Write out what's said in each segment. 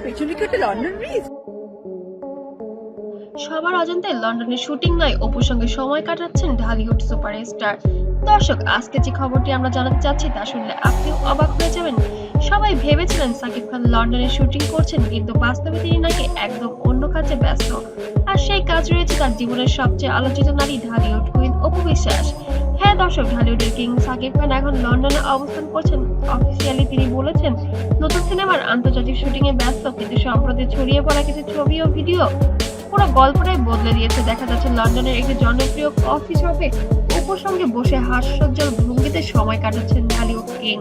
পেছনে কি ওটা লন্ডন ব্রিজ? সবার অজান্তে লন্ডনের শুটিং নয় অপুর সঙ্গে সময় কাটাচ্ছেন ঢালিউড সুপারস্টার। দর্শক, আজকে যে খবরটি আমরা জানাতে চাচ্ছি তা শুনলে আপনিও অবাক হয়ে যাবেন। সবাই ভেবেছিলেন সাকিব খান লন্ডনে শুটিং করছেন, কিন্তু বাস্তবে তিনি নাকি একদম অন্য কাজে ব্যস্ত। আর সেই কাজ রয়েছে তার জীবনের সবচেয়ে আলোচিত নারী ঢালিউড কুইন অপু বিশ্বাস। হ্যাঁ দর্শক, ঢালিউডের কিং সাকিব খান এখন লন্ডনে অবস্থান করছেন। অফিসিয়ালি তিনি বলেছেন নতুন সিনেমার আন্তর্জাতিক শুটিং এ ব্যস্ত, কিন্তু সম্প্রতি ছড়িয়ে পড়া কিছু ছবি ও ভিডিও পুরো গল্পটাই বদলে দিয়েছে। দেখা যাচ্ছে লন্ডনের একটি জনপ্রিয় কফি শপে অপুর সঙ্গে বসে হাস্যোজ্জ্বল ভঙ্গিতে সময় কাটাচ্ছেন ঢালিউড কিং।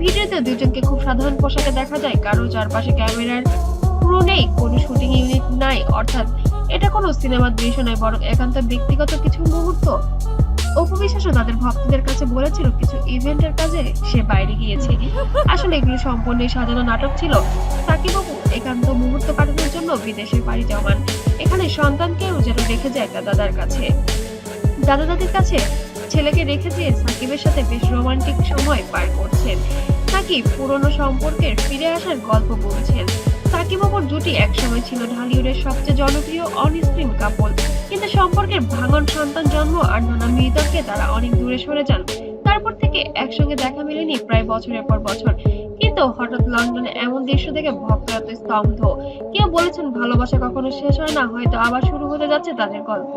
ভিডিওতে দুজনকে খুব সাধারণ পোশাকে দেখা যায়, কারো চারপাশে ক্যামেরার ক্রু নেই, কোনো শুটিং ইউনিট নাই, অর্থাৎ এটা কোনো সিনেমার দৃশ্য নয়, বরং একান্ত ব্যক্তিগত কিছু মুহূর্ত। অপু বিশ্বাসও তাদের ভক্তদের কাছে বলেছিল কিছু ইভেন্টের কাজে সে বাইরে গিয়েছে। আসলে এগুলো সম্পূর্ণ সাজানো নাটক ছিল। সাকিব অপু একান্ত মুহূর্ত কাটানোর জন্য বিদেশে পাড়ি জমান। এখানে সন্তানকেও যেন রেখে যায় তার দাদার কাছে, দাদা দাদির কাছে ছেলেকে রেখে দিয়ে সাকিবের সাথে বেশ রোমান্টিক সময় পার করছেন। সাকিব পুরনো সম্পর্কের ফিরে আসার গল্প বলছেন। সাকিব অপুর জুটি একসময় ছিল ঢালিউডের সবচেয়ে জনপ্রিয় অন স্ক্রিন কাপল, কিন্তু সম্পর্কের ভাঙন, সন্তান জন্ম আর নানা বিতর্কে তারা অনেক দূরে সরে যান। তারপর থেকে একসঙ্গে দেখা মেলেনি প্রায় বছরের পর বছর। কিন্তু হঠাৎ লন্ডনে এমন দৃশ্য দেখে ভক্তরা তো স্তব্ধ। কেউ বলেছেন ভালোবাসা কখনো শেষ হয় না, হয়তো আবার শুরু হতে যাচ্ছে তাদের গল্প।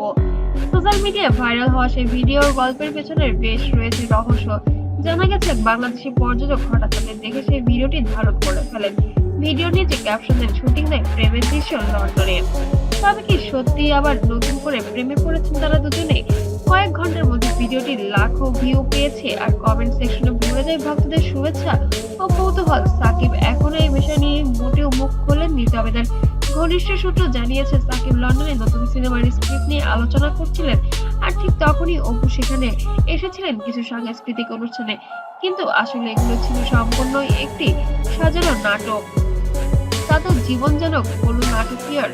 সোশ্যাল মিডিয়ায় ভাইরাল হওয়া সেই ভিডিওর গল্পের পেছনে বেশ রয়েছে রহস্য। জানা গেছে এক বাংলাদেশি পর্যটক হঠাৎ তাদের দেখে সেই ভিডিওটি ধারণ করে ফেলেন। ভিডিও নিচে ক্যাপশন দেন শুটিং নাই প্রেমের দৃশ্য লন্ডনে। তবে কি সত্যি আবার নতুন করে প্রেমে পড়েছেন তারা দুজনে? কয়েক ঘন্টার মধ্যে ভিডিওটি লাখো ভিউ পেয়েছে, আর কমেন্ট সেকশনে ভরে যায় ভক্তদের শুভেচ্ছা ও কৌতূহল। সাকিব এখনো এই বিষয় নিয়ে মোটেও মুখ খোলেননি, তবে তার ঘনিষ্ঠ সূত্র জানিয়েছে সাকিব লন্ডনে নতুন সিনেমার স্ক্রিপ্ট নিয়ে আলোচনা করছিলেন, আর ঠিক তখনই অপু সেখানে এসেছিলেন কিছু সাংস্কৃতিক অনুষ্ঠানে। কিন্তু আসলে এগুলো ছিল সম্পূর্ণ একটি সাজানো নাটক। তাদের জীবন যেন কোনো নাটকীয়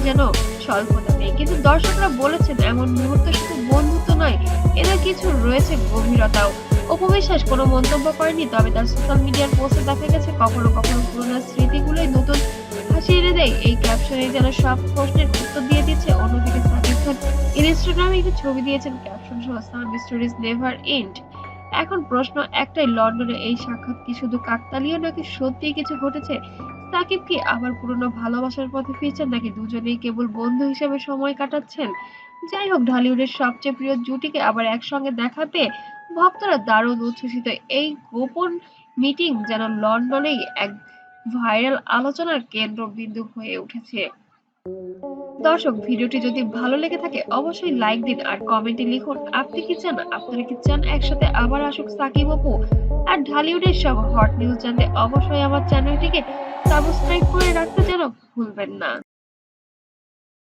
যেন স্বল্পতা নেই। কিন্তু দর্শকরা বলেছেন এমন মুহূর্ত শুধু বন্ধুত্ব নয়, এদের কিছু রয়েছে গভীরতাও। অপু বিশ্বাস কোনো মন্তব্য করেনি, তবে তার সোশ্যাল মিডিয়ার পোস্টে দেখা গেছে কখনো কখনো পুরোনো স্মৃতিগুলোই নতুন হাসি এনে দেয়। এই ক্যাপশনে যেন সব প্রশ্নের উত্তর দিয়ে দিচ্ছে। অন্যদিকে সাকিব খান ইনস্টাগ্রামে একটি ছবি দিয়েছেন ক্যাপশন সহ সাম স্টোরিজ নেভার এন্ড। এখন প্রশ্ন একটাই, লন্ডনে এই সাক্ষাৎ কি শুধু কাকতালীয় নাকি সত্যিই কিছু ঘটেছে? সাকিব কি আবার পুরনো ভালোবাসার পথে ফিরছেন, নাকি দুজনেই কেবল বন্ধু হিসেবে সময় কাটাচ্ছেন? যাই হোক, ঢালিউডের সবচেয়ে প্রিয় জুটিকে আবার একসঙ্গে দেখা পেয়ে ভক্তরা দারুণ উচ্ছ্বসিত। এই গোপন মিটিং যেন লন্ডনেই এক ভাইরাল আলোচনার কেন্দ্রবিন্দু হয়ে উঠেছে। দর্শক, ভিডিওটি যদি ভালো লেগে থাকে অবশ্যই লাইক দিন আর কমেন্টে লিখুন আপনি কি চান, আপনারা কি চান একসাথে আবার আসুক সাকিব অপু? আর ঢালিউডের সব হট নিউজ জানতে অবশ্যই আমার চ্যানেলটিকে সাবস্ক্রাইব করে রাখতে যেন ভুলবেন না।